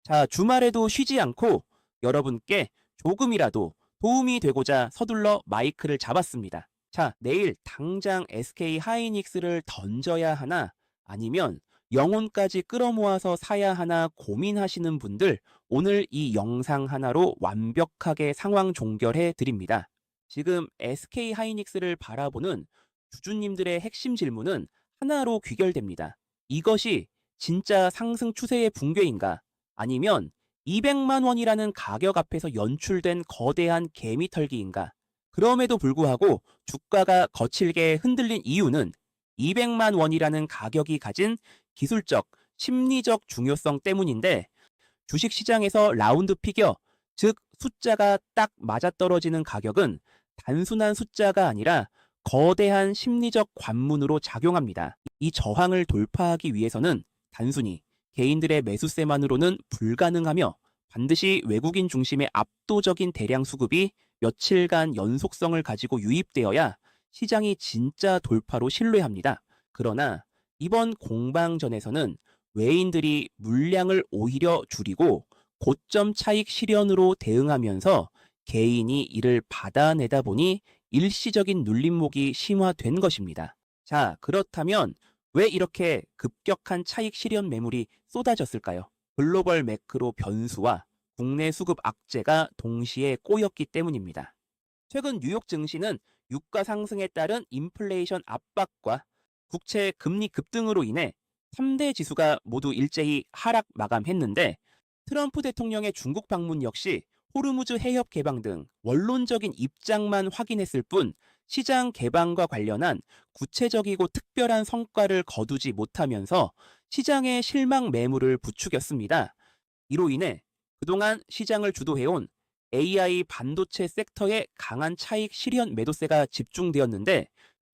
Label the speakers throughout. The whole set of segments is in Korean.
Speaker 1: 자, 주말에도 쉬지 않고 여러분께 조금이라도 도움이 되고자 서둘러 마이크를 잡았습니다. 자, 내일 당장 SK 하이닉스를 던져야 하나 아니면 영혼까지 끌어모아서 사야 하나 고민하시는 분들 오늘 이 영상 하나로 완벽하게 상황 종결해 드립니다. 지금 SK 하이닉스를 바라보는 주주님들의 핵심 질문은 하나로 귀결됩니다. 이것이 진짜 상승 추세의 붕괴인가? 아니면 200만 원이라는 가격 앞에서 연출된 거대한 개미털기인가? 그럼에도 불구하고 주가가 거칠게 흔들린 이유는 200만 원이라는 가격이 가진 기술적, 심리적 중요성 때문인데 주식시장에서 라운드 피겨, 즉 숫자가 딱 맞아떨어지는 가격은 단순한 숫자가 아니라 거대한 심리적 관문으로 작용합니다. 이 저항을 돌파하기 위해서는 단순히 개인들의 매수세만으로는 불가능하며 반드시 외국인 중심의 압도적인 대량 수급이 며칠간 연속성을 가지고 유입되어야 시장이 진짜 돌파로 신뢰합니다. 그러나 이번 공방전에서는 외인들이 물량을 오히려 줄이고 고점 차익 실현으로 대응하면서 개인이 이를 받아내다 보니 일시적인 눌림목이 심화된 것입니다. 자, 그렇다면 왜 이렇게 급격한 차익 실현 매물이 쏟아졌을까요? 글로벌 매크로 변수와 국내 수급 악재가 동시에 꼬였기 때문입니다. 최근 뉴욕 증시는 유가 상승에 따른 인플레이션 압박과 국채 금리 급등으로 인해 3대 지수가 모두 일제히 하락 마감했는데 트럼프 대통령의 중국 방문 역시 호르무즈 해협 개방 등 원론적인 입장만 확인했을 뿐 시장 개방과 관련한 구체적이고 특별한 성과를 거두지 못하면서 시장의 실망 매물을 부추겼습니다. 이로 인해 그동안 시장을 주도해온 AI 반도체 섹터의 강한 차익 실현 매도세가 집중되었는데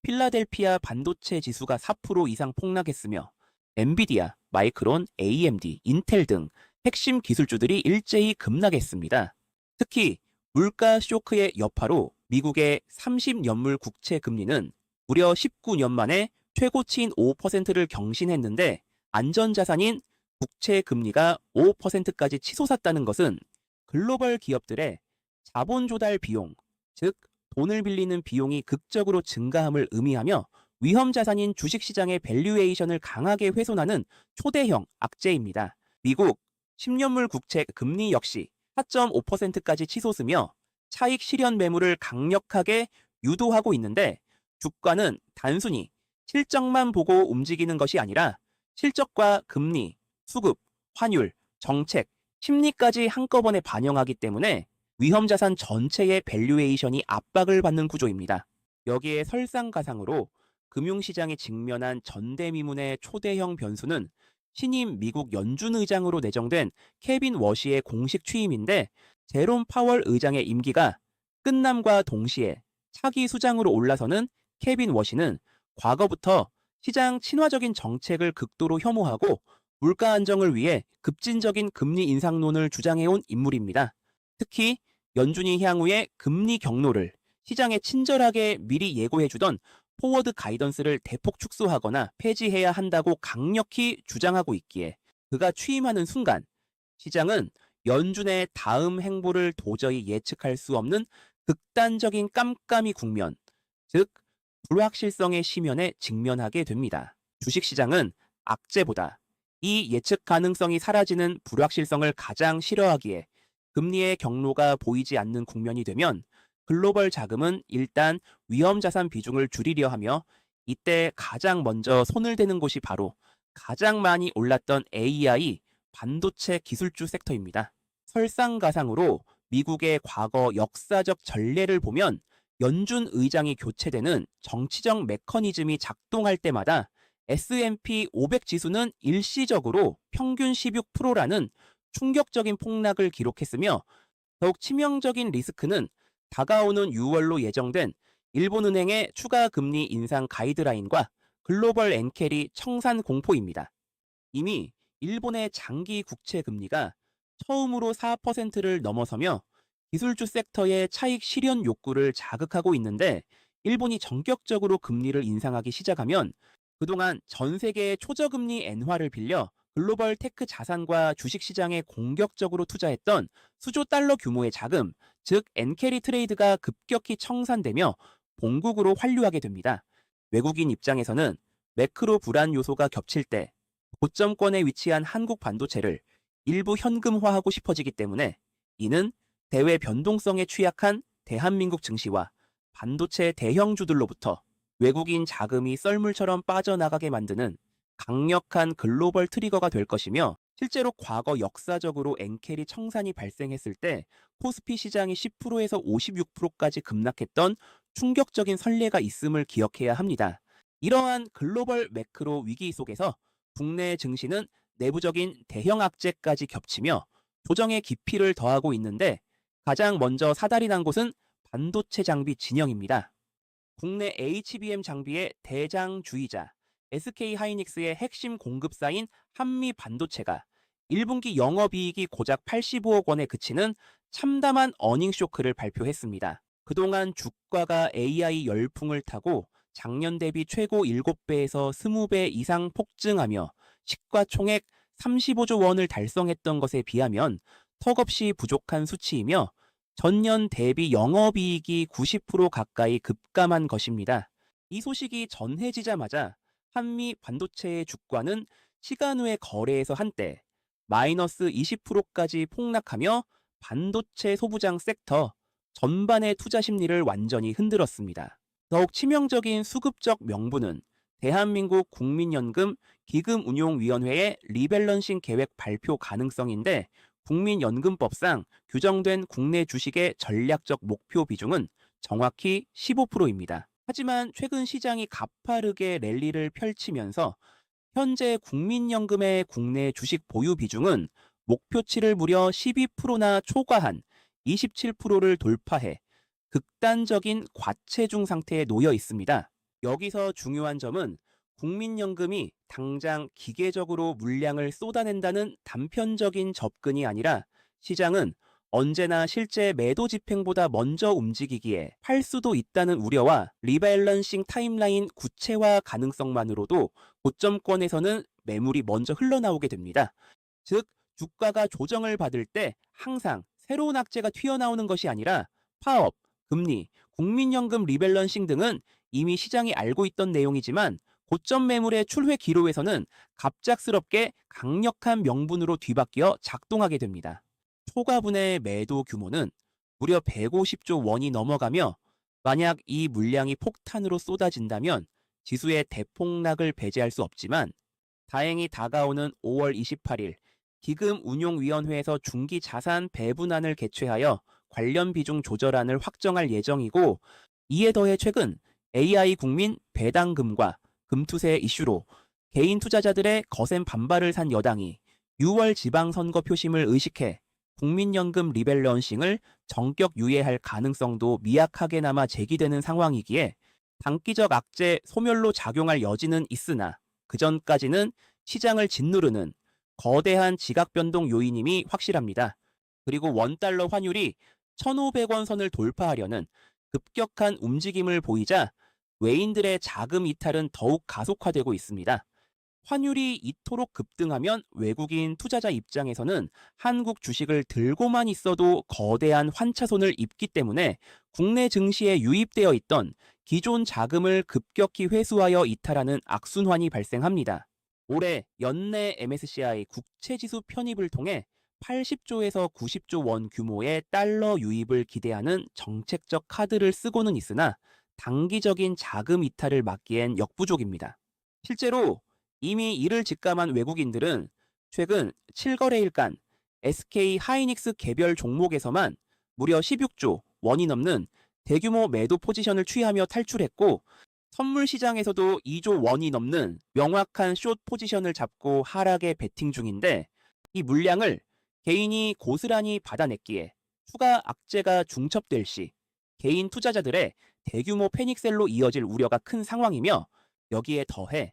Speaker 1: 필라델피아 반도체 지수가 4% 이상 폭락했으며 엔비디아, 마이크론, AMD, 인텔 등 핵심 기술주들이 일제히 급락했습니다. 특히 물가 쇼크의 여파로 미국의 30년물 국채 금리는 무려 19년 만에 최고치인 5%를 경신했는데 안전자산인 국채 금리가 5%까지 치솟았다는 것은 글로벌 기업들의 자본 조달 비용, 즉 돈을 빌리는 비용이 극적으로 증가함을 의미하며 위험 자산인 주식시장의 밸류에이션을 강하게 훼손하는 초대형 악재입니다. 미국 10년물 국채 금리 역시 4.5%까지 치솟으며 차익 실현 매물을 강력하게 유도하고 있는데 주가는 단순히 실적만 보고 움직이는 것이 아니라 실적과 금리, 수급, 환율, 정책, 심리까지 한꺼번에 반영하기 때문에 위험자산 전체의 밸류에이션이 압박을 받는 구조입니다. 여기에 설상가상으로 금융시장에 직면한 전대미문의 초대형 변수는 신임 미국 연준 의장으로 내정된 케빈 워시의 공식 취임인데 제롬 파월 의장의 임기가 끝남과 동시에 차기 수장으로 올라서는 케빈 워시는 과거부터 시장 친화적인 정책을 극도로 혐오하고 물가 안정을 위해 급진적인 금리 인상론을 주장해온 인물입니다. 특히 연준이 향후에 금리 경로를 시장에 친절하게 미리 예고해주던 포워드 가이던스를 대폭 축소하거나 폐지해야 한다고 강력히 주장하고 있기에 그가 취임하는 순간 시장은 연준의 다음 행보를 도저히 예측할 수 없는 극단적인 깜깜이 국면, 즉 불확실성의 심연에 직면하게 됩니다. 주식시장은 악재보다 이 예측 가능성이 사라지는 불확실성을 가장 싫어하기에 금리의 경로가 보이지 않는 국면이 되면 글로벌 자금은 일단 위험자산 비중을 줄이려 하며 이때 가장 먼저 손을 대는 곳이 바로 가장 많이 올랐던 AI 반도체 기술주 섹터입니다. 설상가상으로 미국의 과거 역사적 전례를 보면 연준 의장이 교체되는 정치적 메커니즘이 작동할 때마다 S&P 500 지수는 일시적으로 평균 16%라는 충격적인 폭락을 기록했으며 더욱 치명적인 리스크는 다가오는 6월로 예정된 일본은행의 추가 금리 인상 가이드라인과 글로벌 엔캐리 청산 공포입니다. 이미 일본의 장기 국채 금리가 처음으로 4%를 넘어서며 기술주 섹터의 차익 실현 욕구를 자극하고 있는데 일본이 전격적으로 금리를 인상하기 시작하면 그동안 전 세계의 초저금리 엔화를 빌려 글로벌 테크 자산과 주식시장에 공격적으로 투자했던 수조 달러 규모의 자금, 즉 엔캐리 트레이드가 급격히 청산되며 본국으로 환류하게 됩니다. 외국인 입장에서는 매크로 불안 요소가 겹칠 때 고점권에 위치한 한국 반도체를 일부 현금화하고 싶어지기 때문에, 이는 대외 변동성에 취약한 대한민국 증시와 반도체 대형주들로부터 외국인 자금이 썰물처럼 빠져나가게 만드는 강력한 글로벌 트리거가 될 것이며, 실제로 과거 역사적으로 엔캐리 청산이 발생했을 때 코스피 시장이 10%에서 56%까지 급락했던 충격적인 선례가 있음을 기억해야 합니다. 이러한 글로벌 매크로 위기 속에서 국내 증시는 내부적인 대형 악재까지 겹치며 조정의 깊이를 더하고 있는데, 가장 먼저 사달이 난 곳은 반도체 장비 진영입니다. 국내 HBM 장비의 대장주이자 SK하이닉스의 핵심 공급사인 한미반도체가 1분기 영업이익이 고작 85억 원에 그치는 참담한 어닝 쇼크를 발표했습니다. 그동안 주가가 AI 열풍을 타고 작년 대비 최고 7배에서 20배 이상 폭증하며 시가총액 35조 원을 달성했던 것에 비하면 턱없이 부족한 수치이며, 전년 대비 영업이익이 90% 가까이 급감한 것입니다. 이 소식이 전해지자마자 한미 반도체의 주가는 시간 후의 거래에서 한때 마이너스 20%까지 폭락하며 반도체 소부장 섹터 전반의 투자 심리를 완전히 흔들었습니다. 더욱 치명적인 수급적 명분은 대한민국 국민연금 기금운용위원회의 리밸런싱 계획 발표 가능성인데, 국민연금법상 규정된 국내 주식의 전략적 목표 비중은 정확히 15%입니다. 하지만 최근 시장이 가파르게 랠리를 펼치면서 현재 국민연금의 국내 주식 보유 비중은 목표치를 무려 12%나 초과한 27%를 돌파해 극단적인 과체중 상태에 놓여 있습니다. 여기서 중요한 점은 국민연금이 당장 기계적으로 물량을 쏟아낸다는 단편적인 접근이 아니라, 시장은 언제나 실제 매도 집행보다 먼저 움직이기에 팔 수도 있다는 우려와 리밸런싱 타임라인 구체화 가능성만으로도 고점권에서는 매물이 먼저 흘러나오게 됩니다. 즉, 주가가 조정을 받을 때 항상 새로운 악재가 튀어나오는 것이 아니라 파업, 금리, 국민연금 리밸런싱 등은 이미 시장이 알고 있던 내용이지만, 고점 매물의 출회 기로에서는 갑작스럽게 강력한 명분으로 뒤바뀌어 작동하게 됩니다. 초과분의 매도 규모는 무려 150조 원이 넘어가며, 만약 이 물량이 폭탄으로 쏟아진다면 지수의 대폭락을 배제할 수 없지만, 다행히 다가오는 5월 28일 기금운용위원회에서 중기 자산 배분안을 개최하여 관련 비중 조절안을 확정할 예정이고, 이에 더해 최근 AI 국민 배당금과 금투세 이슈로 개인 투자자들의 거센 반발을 산 여당이 6월 지방선거 표심을 의식해 국민연금 리밸런싱을 전격 유예할 가능성도 미약하게나마 제기되는 상황이기에 단기적 악재 소멸로 작용할 여지는 있으나, 그전까지는 시장을 짓누르는 거대한 지각변동 요인임이 확실합니다. 그리고 원달러 환율이 1,500원 선을 돌파하려는 급격한 움직임을 보이자 외인들의 자금 이탈은 더욱 가속화되고 있습니다. 환율이 이토록 급등하면 외국인 투자자 입장에서는 한국 주식을 들고만 있어도 거대한 환차손을 입기 때문에 국내 증시에 유입되어 있던 기존 자금을 급격히 회수하여 이탈하는 악순환이 발생합니다. 올해 연내 MSCI 국채지수 편입을 통해 80조에서 90조 원 규모의 달러 유입을 기대하는 정책적 카드를 쓰고는 있으나, 단기적인 자금 이탈을 막기엔 역부족입니다. 실제로 이미 이를 직감한 외국인들은 최근 7거래일간 SK하이닉스 개별 종목에서만 무려 16조 원이 넘는 대규모 매도 포지션을 취하며 탈출했고, 선물 시장에서도 2조 원이 넘는 명확한 숏 포지션을 잡고 하락에 베팅 중인데, 이 물량을 개인이 고스란히 받아냈기에 추가 악재가 중첩될 시 개인 투자자들의 대규모 패닉셀로 이어질 우려가 큰 상황이며, 여기에 더해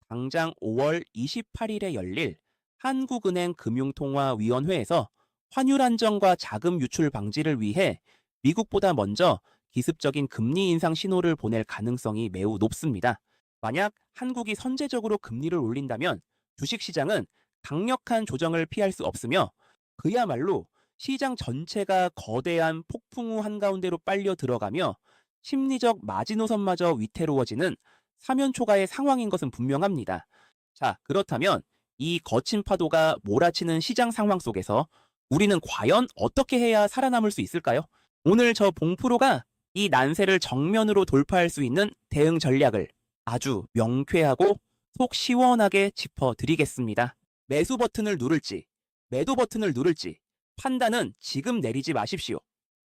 Speaker 1: 당장 5월 28일에 열릴 한국은행 금융통화위원회에서 환율 안정과 자금 유출 방지를 위해 미국보다 먼저 기습적인 금리 인상 신호를 보낼 가능성이 매우 높습니다. 만약 한국이 선제적으로 금리를 올린다면 주식시장은 강력한 조정을 피할 수 없으며 그야말로 시장 전체가 거대한 폭풍우 한가운데로 빨려 들어가며 심리적 마지노선마저 위태로워지는 사면초가의 상황인 것은 분명합니다. 자, 그렇다면 이 거친 파도가 몰아치는 시장 상황 속에서 우리는 과연 어떻게 해야 살아남을 수 있을까요? 오늘 저 봉프로가 이 난세를 정면으로 돌파할 수 있는 대응 전략을 아주 명쾌하고 속 시원하게 짚어드리겠습니다. 매수 버튼을 누를지, 매도 버튼을 누를지 판단은 지금 내리지 마십시오.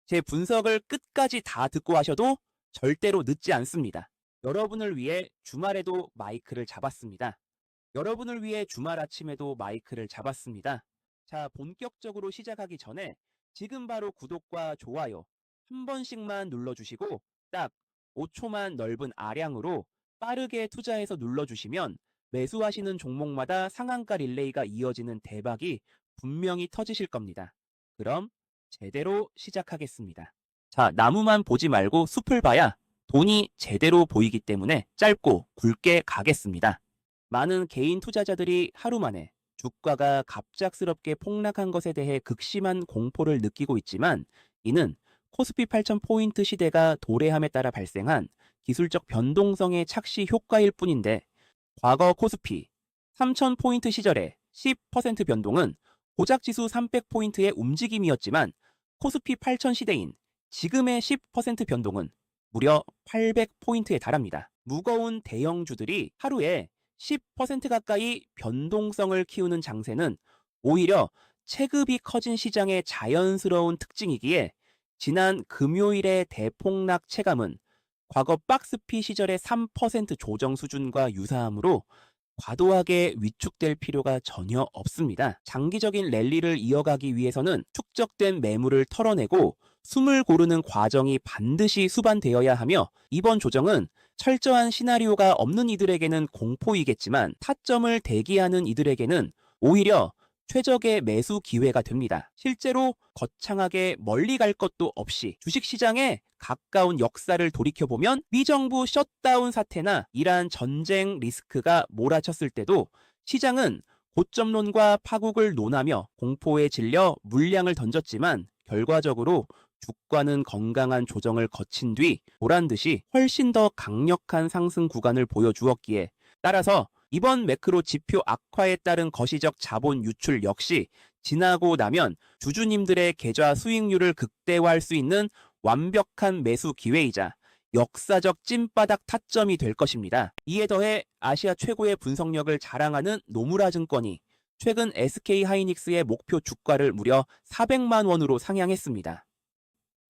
Speaker 1: 제 분석을 끝까지 다 듣고 하셔도 절대로 늦지 않습니다. 여러분을 위해 주말에도 마이크를 잡았습니다. 여러분을 위해 주말 아침에도 마이크를 잡았습니다. 자, 본격적으로 시작하기 전에 지금 바로 구독과 좋아요 한 번씩만 눌러주시고 딱 5초만 넓은 아량으로 빠르게 투자해서 눌러주시면 매수하시는 종목마다 상한가 릴레이가 이어지는 대박이 분명히 터지실 겁니다. 그럼 제대로 시작하겠습니다. 자, 나무만 보지 말고 숲을 봐야 돈이 제대로 보이기 때문에 짧고 굵게 가겠습니다. 많은 개인 투자자들이 하루 만에 주가가 갑작스럽게 폭락한 것에 대해 극심한 공포를 느끼고 있지만 이는 코스피 8000포인트 시대가 도래함에 따라 발생한 기술적 변동성의 착시 효과일 뿐인데 과거 코스피 3000포인트 시절의 10% 변동은 고작지수 300포인트의 움직임이었지만 코스피 8000 시대인 지금의 10% 변동은 무려 800포인트에 달합니다. 무거운 대형주들이 하루에 10% 가까이 변동성을 키우는 장세는 오히려 체급이 커진 시장의 자연스러운 특징이기에 지난 금요일의 대폭락 체감은 과거 박스피 시절의 3% 조정 수준과 유사하므로 과도하게 위축될 필요가 전혀 없습니다. 장기적인 랠리를 이어가기 위해서는 축적된 매물을 털어내고 숨을 고르는 과정이 반드시 수반되어야 하며 이번 조정은 철저한 시나리오가 없는 이들에게는 공포이겠지만 타점을 대기하는 이들에게는 오히려 최적의 매수 기회가 됩니다. 실제로 거창하게 멀리 갈 것도 없이 주식시장에 가까운 역사를 돌이켜보면 미정부 셧다운 사태나 이러한 전쟁 리스크가 몰아쳤을 때도 시장은 고점론과 파국을 논하며 공포에 질려 물량을 던졌지만 결과적으로 주가는 건강한 조정을 거친 뒤 보란듯이 훨씬 더 강력한 상승 구간을 보여주었기에 따라서 이번 매크로 지표 악화에 따른 거시적 자본 유출 역시 지나고 나면 주주님들의 계좌 수익률을 극대화할 수 있는 완벽한 매수 기회이자 역사적 찐바닥 타점이 될 것입니다. 이에 더해 아시아 최고의 분석력을 자랑하는 노무라 증권이 최근 SK하이닉스의 목표 주가를 무려 400만 원으로 상향했습니다.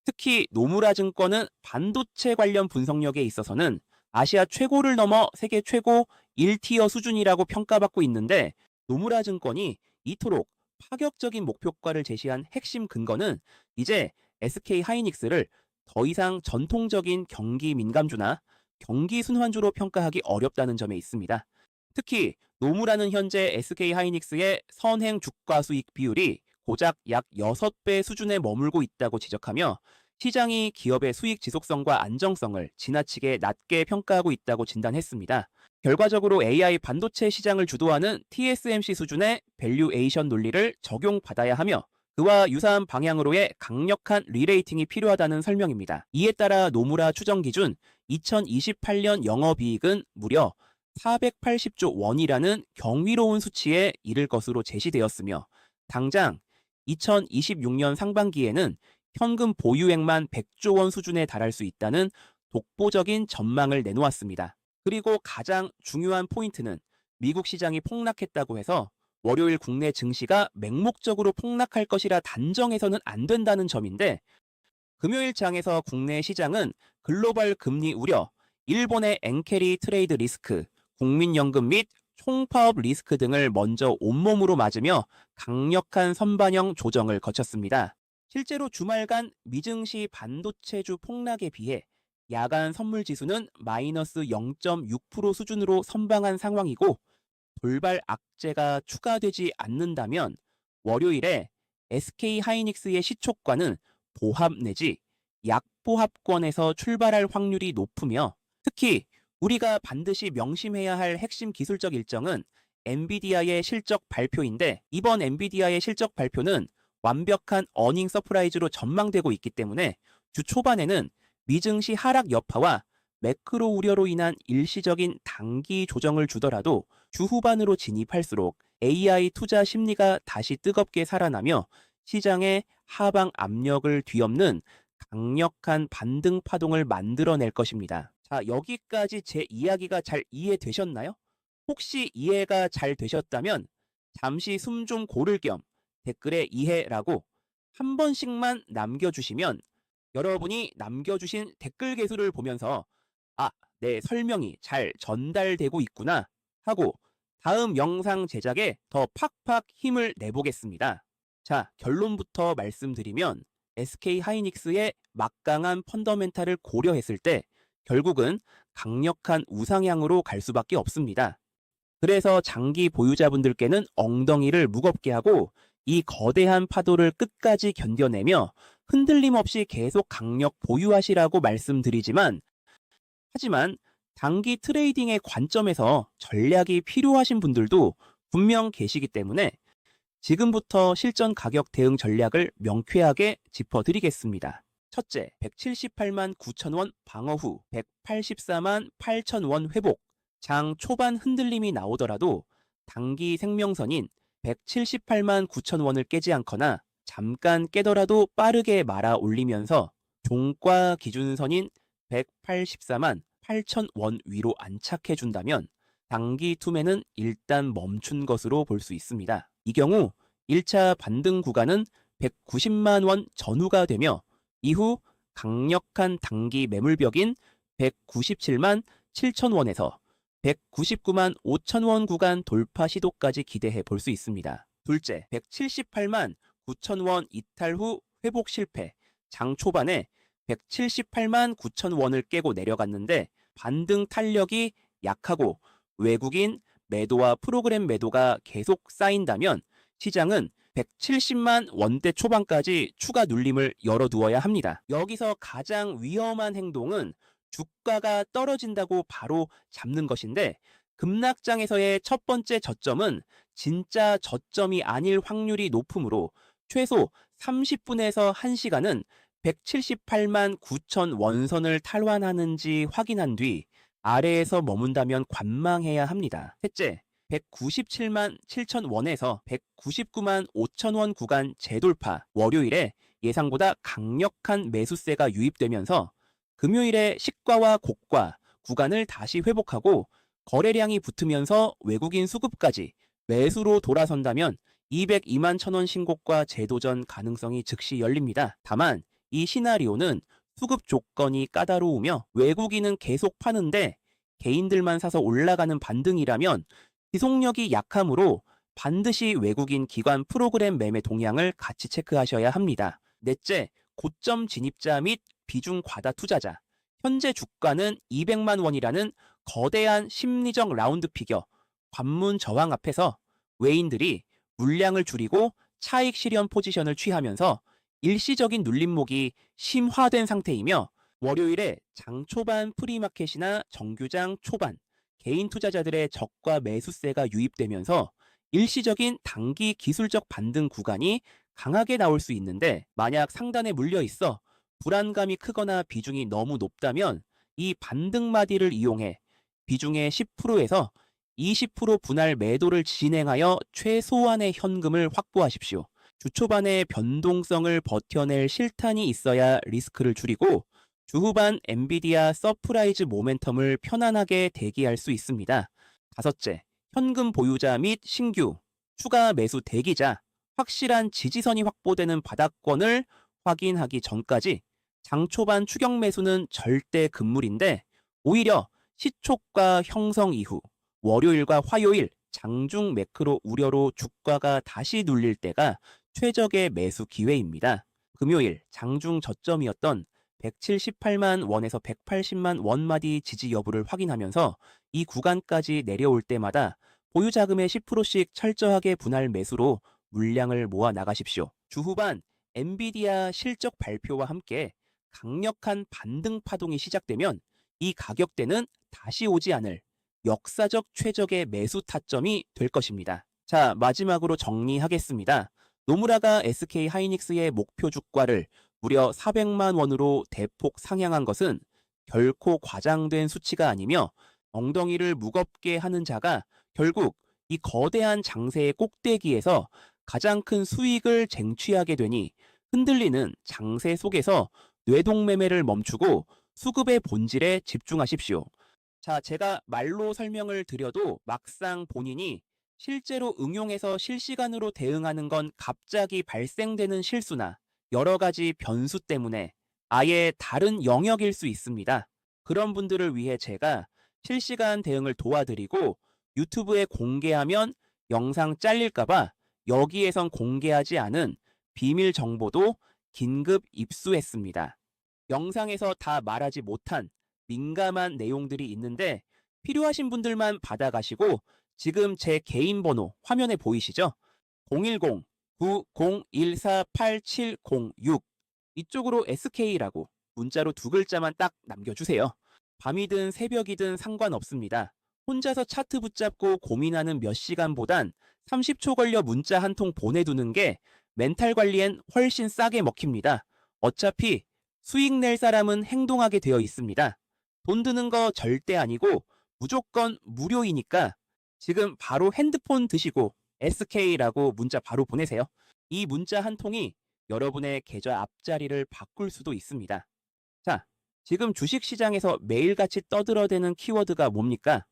Speaker 1: 특히 노무라 증권은 반도체 관련 분석력에 있어서는 아시아 최고를 넘어 세계 최고 1티어 수준이라고 평가받고 있는데 노무라 증권이 이토록 파격적인 목표가를 제시한 핵심 근거는 이제 SK하이닉스를 더 이상 전통적인 경기 민감주나 경기 순환주로 평가하기 어렵다는 점에 있습니다. 특히 노무라는 현재 SK하이닉스의 선행 주가 수익 비율이 고작 약 6배 수준에 머물고 있다고 지적하며 시장이 기업의 수익 지속성과 안정성을 지나치게 낮게 평가하고 있다고 진단했습니다. 결과적으로 AI 반도체 시장을 주도하는 TSMC 수준의 밸류에이션 논리를 적용받아야 하며 그와 유사한 방향으로의 강력한 리레이팅이 필요하다는 설명입니다. 이에 따라 노무라 추정 기준 2028년 영업이익은 무려 480조 원이라는 경이로운 수치에 이를 것으로 제시되었으며 당장 2026년 상반기에는 현금 보유액만 100조 원 수준에 달할 수 있다는 독보적인 전망을 내놓았습니다. 그리고 가장 중요한 포인트는 미국 시장이 폭락했다고 해서 월요일 국내 증시가 맹목적으로 폭락할 것이라 단정해서는 안 된다는 점인데 금요일 장에서 국내 시장은 글로벌 금리 우려, 일본의 엔캐리 트레이드 리스크, 국민연금 및 총파업 리스크 등을 먼저 온몸으로 맞으며 강력한 선반영 조정을 거쳤습니다. 실제로 주말간 미증시 반도체주 폭락에 비해 야간 선물 지수는 마이너스 0.6% 수준으로 선방한 상황이고 돌발 악재가 추가되지 않는다면 월요일에 SK하이닉스의 시초가는 보합 내지 약보합권에서 출발할 확률이 높으며 특히 우리가 반드시 명심해야 할 핵심 기술적 일정은 엔비디아의 실적 발표인데 이번 엔비디아의 실적 발표는 완벽한 어닝 서프라이즈로 전망되고 있기 때문에 주 초반에는 미증시 하락 여파와 매크로 우려로 인한 일시적인 단기 조정을 주더라도 주 후반으로 진입할수록 AI 투자 심리가 다시 뜨겁게 살아나며 시장의 하방 압력을 뒤엎는 강력한 반등 파동을 만들어낼 것입니다. 자, 여기까지 제 이야기가 잘 이해되셨나요? 혹시 이해가 잘 되셨다면 잠시 숨 좀 고를 겸 댓글에 이해라고 한 번씩만 남겨주시면 여러분이 남겨주신 댓글 개수를 보면서 아, 내 설명이 잘 전달되고 있구나 하고 다음 영상 제작에 더 팍팍 힘을 내보겠습니다. 자, 결론부터 말씀드리면 SK 하이닉스의 막강한 펀더멘탈을 고려했을 때 결국은 강력한 우상향으로 갈 수밖에 없습니다. 그래서 장기 보유자분들께는 엉덩이를 무겁게 하고 이 거대한 파도를 끝까지 견뎌내며 흔들림 없이 계속 강력 보유하시라고 말씀드리지만 하지만 단기 트레이딩의 관점에서 전략이 필요하신 분들도 분명 계시기 때문에 지금부터 실전 가격 대응 전략을 명쾌하게 짚어드리겠습니다. 첫째, 178만 9천원 방어 후 184만 8천원 회복. 장 초반 흔들림이 나오더라도 단기 생명선인 178만 9천원을 깨지 않거나 잠깐 깨더라도 빠르게 말아 올리면서 종가 기준선인 184만 8천원 위로 안착해준다면 단기 투매는 일단 멈춘 것으로 볼 수 있습니다. 이 경우 1차 반등 구간은 190만 원 전후가 되며 이후 강력한 단기 매물벽인 197만 7천 원에서 199만 5천 원 구간 돌파 시도까지 기대해 볼 수 있습니다. 둘째, 178만 9천 원 이탈 후 회복 실패. 장 초반에 178만 9천 원을 깨고 내려갔는데 반등 탄력이 약하고 외국인 매도와 프로그램 매도가 계속 쌓인다면 시장은 170만 원대 초반까지 추가 눌림을 열어두어야 합니다. 여기서 가장 위험한 행동은 주가가 떨어진다고 바로 잡는 것인데 급락장에서의 첫 번째 저점은 진짜 저점이 아닐 확률이 높으므로 최소 30분에서 1시간은 178만 9천 원선을 탈환하는지 확인한 뒤 아래에서 머문다면 관망해야 합니다. 셋째, 197만 7천 원에서 199만 5천 원 구간 재돌파. 월요일에 예상보다 강력한 매수세가 유입되면서 금요일에 시가와 고가 구간을 다시 회복하고 거래량이 붙으면서 외국인 수급까지 매수로 돌아선다면 202만 천원 신고가 재도전 가능성이 즉시 열립니다. 다만 이 시나리오는 수급 조건이 까다로우며 외국인은 계속 파는데 개인들만 사서 올라가는 반등이라면 지속력이 약하므로 반드시 외국인 기관 프로그램 매매 동향을 같이 체크하셔야 합니다. 넷째, 고점 진입자 및 비중 과다 투자자. 현재 주가는 200만 원이라는 거대한 심리적 라운드 피겨, 관문 저항 앞에서 외인들이 물량을 줄이고 차익 실현 포지션을 취하면서 일시적인 눌림목이 심화된 상태이며 월요일에 장 초반 프리마켓이나 정규장 초반 개인 투자자들의 적과 매수세가 유입되면서 일시적인 단기 기술적 반등 구간이 강하게 나올 수 있는데 만약 상단에 물려 있어 불안감이 크거나 비중이 너무 높다면 이 반등 마디를 이용해 비중의 10%에서 20% 분할 매도를 진행하여 최소한의 현금을 확보하십시오. 주 초반에 변동성을 버텨낼 실탄이 있어야 리스크를 줄이고 주 후반 엔비디아 서프라이즈 모멘텀을 편안하게 대기할 수 있습니다. 다섯째, 현금 보유자 및 신규, 추가 매수 대기자, 확실한 지지선이 확보되는 바닥권을 확인하기 전까지 장 초반 추격 매수는 절대 금물인데 오히려 시초가 형성 이후 월요일과 화요일 장중 매크로 우려로 주가가 다시 눌릴 때가 최적의 매수 기회입니다. 금요일 장중 저점이었던 178만 원에서 180만 원마디 지지 여부를 확인하면서 이 구간까지 내려올 때마다 보유 자금의 10%씩 철저하게 분할 매수로 물량을 모아 나가십시오. 주 후반 엔비디아 실적 발표와 함께 강력한 반등 파동이 시작되면 이 가격대는 다시 오지 않을 역사적 최적의 매수 타점이 될 것입니다. 자, 마지막으로 정리하겠습니다. 노무라가 SK 하이닉스의 목표 주가를 무려 400만 원으로 대폭 상향한 것은 결코 과장된 수치가 아니며 엉덩이를 무겁게 하는 자가 결국 이 거대한 장세의 꼭대기에서 가장 큰 수익을 쟁취하게 되니 흔들리는 장세 속에서 뇌동매매를 멈추고 수급의 본질에 집중하십시오. 자, 제가 말로 설명을 드려도 막상 본인이 실제로 응용해서 실시간으로 대응하는 건 갑자기 발생되는 실수나 여러 가지 변수 때문에 아예 다른 영역일 수 있습니다. 그런 분들을 위해 제가 실시간 대응을 도와드리고 유튜브에 공개하면 영상 잘릴까봐 여기에선 공개하지 않은 비밀 정보도 긴급 입수했습니다. 영상에서 다 말하지 못한 민감한 내용들이 있는데 필요하신 분들만 받아가시고 지금 제 개인 번호 화면에 보이시죠? 010-9014-8706 이쪽으로 SK라고 문자로 두 글자만 딱 남겨주세요. 밤이든 새벽이든 상관없습니다. 혼자서 차트 붙잡고 고민하는 몇 시간보단 30초 걸려 문자 한 통 보내두는 게 멘탈 관리엔 훨씬 싸게 먹힙니다. 어차피 수익 낼 사람은 행동하게 되어 있습니다. 돈 드는 거 절대 아니고 무조건 무료이니까 지금 바로 핸드폰 드시고 SK라고 문자 바로 보내세요. 이 문자 한 통이 여러분의 계좌 앞자리를 바꿀 수도 있습니다. 자, 지금 주식시장에서 매일같이 떠들어대는 키워드가 뭡니까?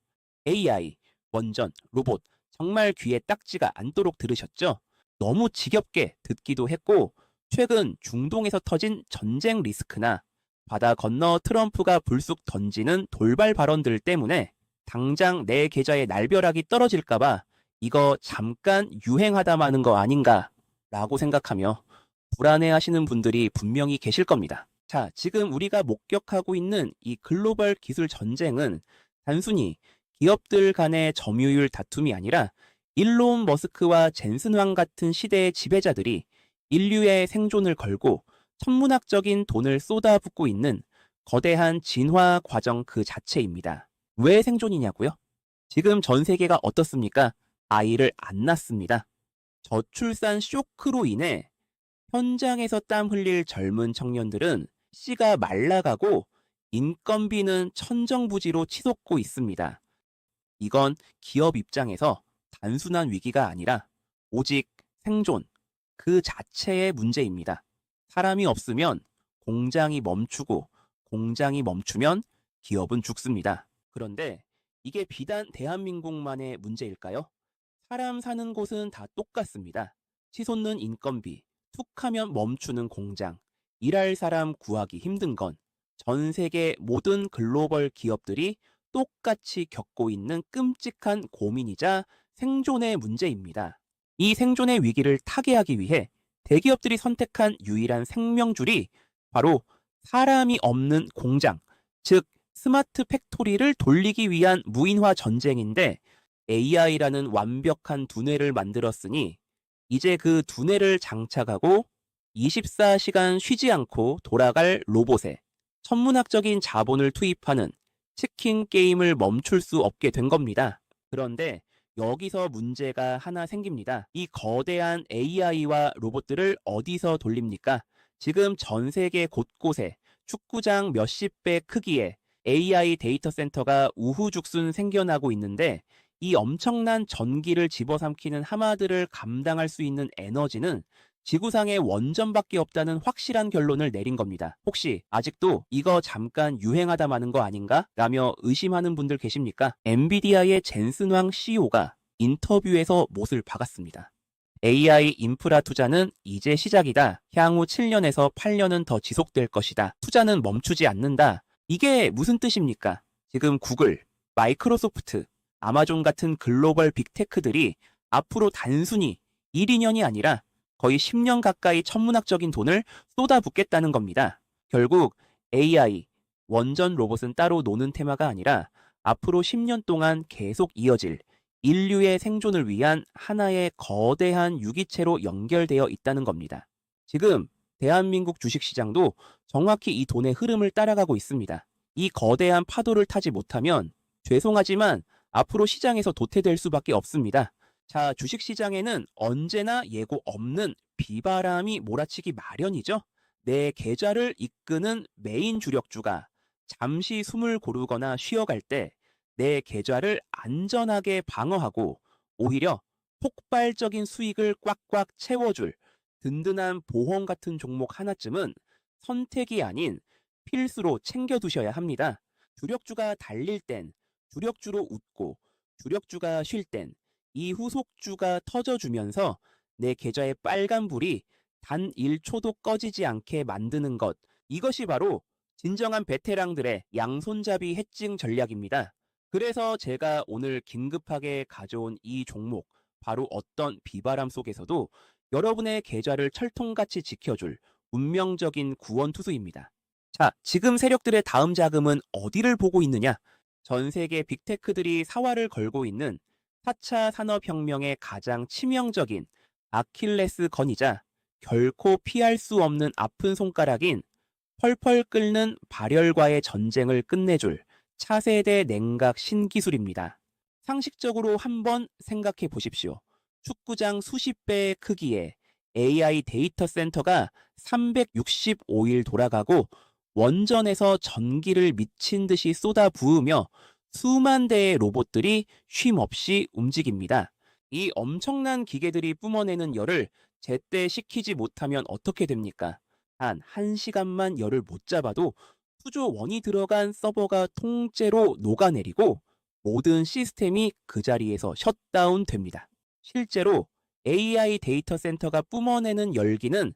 Speaker 1: AI, 원전, 로봇, 정말 귀에 딱지가 않도록 들으셨죠? 너무 지겹게 듣기도 했고 최근 중동에서 터진 전쟁 리스크나 바다 건너 트럼프가 불쑥 던지는 돌발 발언들 때문에 당장 내 계좌에 날벼락이 떨어질까봐 이거 잠깐 유행하다 마는 거 아닌가 라고 생각하며 불안해하시는 분들이 분명히 계실 겁니다. 자, 지금 우리가 목격하고 있는 이 글로벌 기술 전쟁은 단순히 기업들 간의 점유율 다툼이 아니라 일론 머스크와 젠슨 황 같은 시대의 지배자들이 인류의 생존을 걸고 천문학적인 돈을 쏟아붓고 있는 거대한 진화 과정 그 자체입니다. 왜 생존이냐고요? 지금 전 세계가 어떻습니까? 아이를 안 낳습니다. 저출산 쇼크로 인해 현장에서 땀 흘릴 젊은 청년들은 씨가 말라가고 인건비는 천정부지로 치솟고 있습니다. 이건 기업 입장에서 단순한 위기가 아니라 오직 생존 그 자체의 문제입니다. 사람이 없으면 공장이 멈추고 공장이 멈추면 기업은 죽습니다. 그런데 이게 비단 대한민국만의 문제일까요? 사람 사는 곳은 다 똑같습니다. 치솟는 인건비, 툭 하면 멈추는 공장, 일할 사람 구하기 힘든 건 전 세계 모든 글로벌 기업들이 똑같이 겪고 있는 끔찍한 고민이자 생존의 문제입니다. 이 생존의 위기를 타개하기 위해 대기업들이 선택한 유일한 생명줄이 바로 사람이 없는 공장, 즉 스마트 팩토리를 돌리기 위한 무인화 전쟁인데 AI라는 완벽한 두뇌를 만들었으니 이제 그 두뇌를 장착하고 24시간 쉬지 않고 돌아갈 로봇에 천문학적인 자본을 투입하는 치킨 게임을 멈출 수 없게 된 겁니다. 그런데 여기서 문제가 하나 생깁니다. 이 거대한 AI와 로봇들을 어디서 돌립니까? 지금 전 세계 곳곳에 축구장 몇십 배 크기의 AI 데이터 센터가 우후죽순 생겨나고 있는데 이 엄청난 전기를 집어삼키는 하마들을 감당할 수 있는 에너지는 지구상에 원전밖에 없다는 확실한 결론을 내린 겁니다. 혹시 아직도 이거 잠깐 유행하다 마는 거 아닌가? 라며 의심하는 분들 계십니까? 엔비디아의 젠슨 황 CEO가 인터뷰에서 못을 박았습니다. AI 인프라 투자는 이제 시작이다. 향후 7년에서 8년은 더 지속될 것이다. 투자는 멈추지 않는다. 이게 무슨 뜻입니까? 지금 구글, 마이크로소프트, 아마존 같은 글로벌 빅테크들이 앞으로 단순히 1, 2년이 아니라 거의 10년 가까이 천문학적인 돈을 쏟아붓겠다는 겁니다. 결국 AI, 원전 로봇은 따로 노는 테마가 아니라 앞으로 10년 동안 계속 이어질 인류의 생존을 위한 하나의 거대한 유기체로 연결되어 있다는 겁니다. 지금 대한민국 주식시장도 정확히 이 돈의 흐름을 따라가고 있습니다. 이 거대한 파도를 타지 못하면 죄송하지만 앞으로 시장에서 도태될 수밖에 없습니다. 자, 주식시장에는 언제나 예고 없는 비바람이 몰아치기 마련이죠. 내 계좌를 이끄는 메인 주력주가 잠시 숨을 고르거나 쉬어갈 때 내 계좌를 안전하게 방어하고 오히려 폭발적인 수익을 꽉꽉 채워줄 든든한 보험 같은 종목 하나쯤은 선택이 아닌 필수로 챙겨두셔야 합니다. 주력주가 달릴 땐 주력주로 웃고 주력주가 쉴 땐 이 후속주가 터져주면서 내 계좌의 빨간불이 단 1초도 꺼지지 않게 만드는 것. 이것이 바로 진정한 베테랑들의 양손잡이 해칭 전략입니다. 그래서 제가 오늘 긴급하게 가져온 이 종목, 바로 어떤 비바람 속에서도 여러분의 계좌를 철통같이 지켜줄 운명적인 구원투수입니다. 자, 지금 세력들의 다음 자금은 어디를 보고 있느냐? 전 세계 빅테크들이 사활을 걸고 있는 4차 산업혁명의 가장 치명적인 아킬레스건이자 결코 피할 수 없는 아픈 손가락인 펄펄 끓는 발열과의 전쟁을 끝내줄 차세대 냉각 신기술입니다. 상식적으로 한번 생각해 보십시오. 축구장 수십 배의 크기의 AI 데이터 센터가 365일 돌아가고 원전에서 전기를 미친 듯이 쏟아 부으며 수만 대의 로봇들이 쉼없이 움직입니다. 이 엄청난 기계들이 뿜어내는 열을 제때 식히지 못하면 어떻게 됩니까? 단 1시간만 열을 못 잡아도 수조 원이 들어간 서버가 통째로 녹아내리고 모든 시스템이 그 자리에서 셧다운 됩니다. 실제로 AI 데이터 센터가 뿜어내는 열기는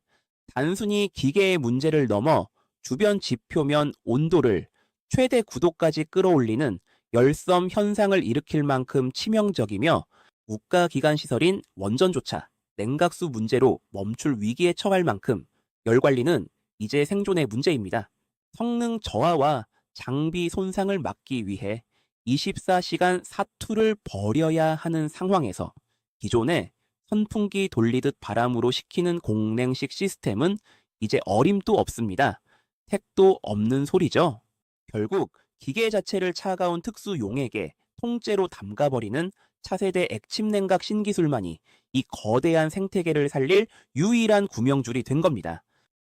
Speaker 1: 단순히 기계의 문제를 넘어 주변 지표면 온도를 최대 9도까지 끌어올리는 열섬 현상을 일으킬 만큼 치명적이며 국가기관 시설인 원전조차 냉각수 문제로 멈출 위기에 처할 만큼 열관리는 이제 생존의 문제입니다. 성능 저하와 장비 손상을 막기 위해 24시간 사투를 벌여야 하는 상황에서 기존의 선풍기 돌리듯 바람으로 식히는 공냉식 시스템은 이제 어림도 없습니다. 택도 없는 소리죠. 결국 기계 자체를 차가운 특수 용액에 통째로 담가버리는 차세대 액침 냉각 신기술만이 이 거대한 생태계를 살릴 유일한 구명줄이 된 겁니다.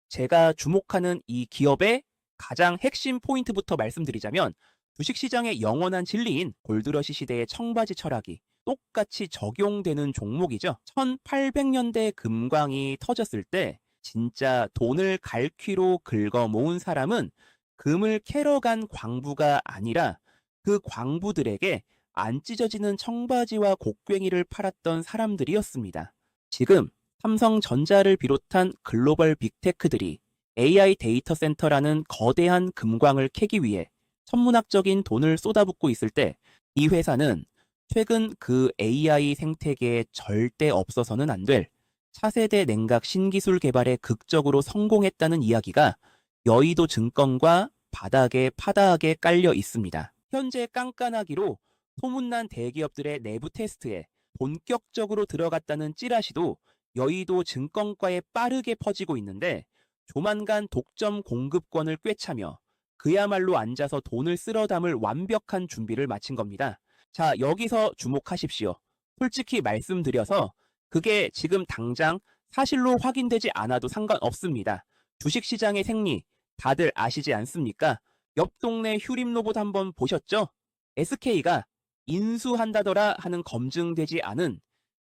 Speaker 1: 제가 주목하는 이 기업의 가장 핵심 포인트부터 말씀드리자면 주식시장의 영원한 진리인 골드러시 시대의 청바지 철학이 똑같이 적용되는 종목이죠. 1800년대 금광이 터졌을 때 진짜 돈을 갈퀴로 긁어 모은 사람은 금을 캐러 간 광부가 아니라 그 광부들에게 안 찢어지는 청바지와 곡괭이를 팔았던 사람들이었습니다. 지금 삼성전자를 비롯한 글로벌 빅테크들이 AI 데이터 센터라는 거대한 금광을 캐기 위해 천문학적인 돈을 쏟아붓고 있을 때 이 회사는 최근 그 AI 생태계에 절대 없어서는 안 될 차세대 냉각 신기술 개발에 극적으로 성공했다는 이야기가 여의도 증권과 바닥에 파다하게 깔려 있습니다. 현재 깐깐하기로 소문난 대기업들의 내부 테스트에 본격적으로 들어갔다는 찌라시도 여의도 증권가에 빠르게 퍼지고 있는데 조만간 독점 공급권을 꿰차며 그야말로 앉아서 돈을 쓸어 담을 완벽한 준비를 마친 겁니다. 자, 여기서 주목하십시오. 솔직히 말씀드려서 그게 지금 당장 사실로 확인되지 않아도 상관없습니다. 주식시장의 생리 다들 아시지 않습니까? 옆 동네 휴림 로봇 한번 보셨죠? SK가 인수한다더라 하는 검증되지 않은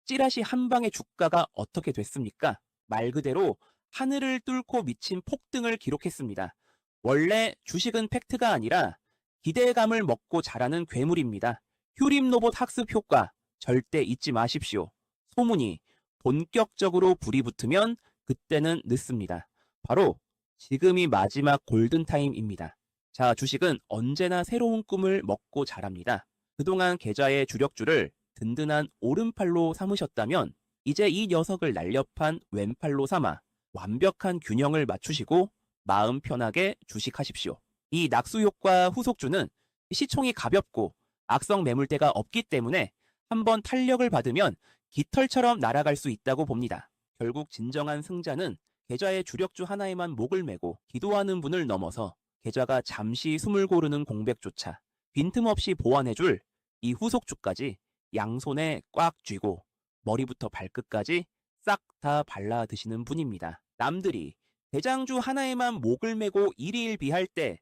Speaker 1: 찌라시 한 방의 주가가 어떻게 됐습니까? 말 그대로 하늘을 뚫고 미친 폭등을 기록했습니다. 원래 주식은 팩트가 아니라 기대감을 먹고 자라는 괴물입니다. 휴림 로봇 학습 효과 절대 잊지 마십시오. 소문이 본격적으로 불이 붙으면 그때는 늦습니다. 바로 지금이 마지막 골든타임입니다. 자, 주식은 언제나 새로운 꿈을 먹고 자랍니다. 그동안 계좌의 주력주를 든든한 오른팔로 삼으셨다면 이제 이 녀석을 날렵한 왼팔로 삼아 완벽한 균형을 맞추시고 마음 편하게 주식하십시오. 이 낙수효과 후속주는 시총이 가볍고 악성 매물대가 없기 때문에 한번 탄력을 받으면 깃털처럼 날아갈 수 있다고 봅니다. 결국 진정한 승자는 계좌의 주력주 하나에만 목을 메고 기도하는 분을 넘어서 계좌가 잠시 숨을 고르는 공백조차 빈틈없이 보완해줄 이 후속주까지 양손에 꽉 쥐고 머리부터 발끝까지 싹 다 발라 드시는 분입니다. 남들이 대장주 하나에만 목을 메고 일희일비할 때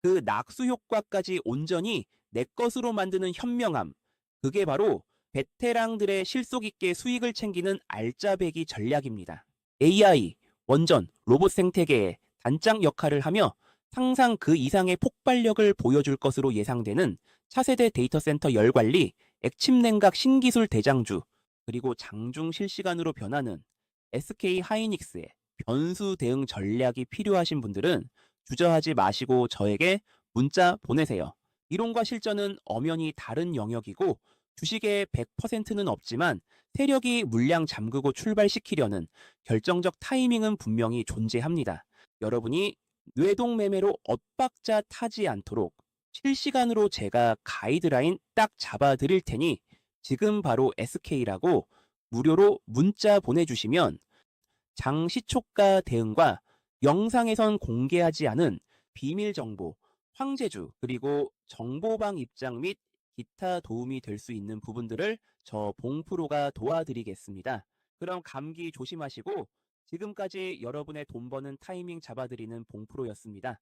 Speaker 1: 그 낙수 효과까지 온전히 내 것으로 만드는 현명함, 그게 바로 베테랑들의 실속 있게 수익을 챙기는 알짜배기 전략입니다. AI, 원전, 로봇 생태계의 단짝 역할을 하며 상상 그 이상의 폭발력을 보여줄 것으로 예상되는 차세대 데이터 센터 열관리, 액침 냉각 신기술 대장주, 그리고 장중 실시간으로 변하는 SK 하이닉스의 변수 대응 전략이 필요하신 분들은 주저하지 마시고 저에게 문자 보내세요. 이론과 실전은 엄연히 다른 영역이고 주식의 100%는 없지만 세력이 물량 잠그고 출발시키려는 결정적 타이밍은 분명히 존재합니다. 여러분이 뇌동매매로 엇박자 타지 않도록 실시간으로 제가 가이드라인 딱 잡아 드릴 테니 지금 바로 SK라고 무료로 문자 보내주시면 장시초가 대응과 영상에선 공개하지 않은 비밀 정보, 황제주, 그리고 정보방 입장 및 기타 도움이 될 수 있는 부분들을 저 봉프로가 도와드리겠습니다. 그럼 감기 조심하시고 지금까지 여러분의 돈 버는 타이밍 잡아드리는 봉프로였습니다.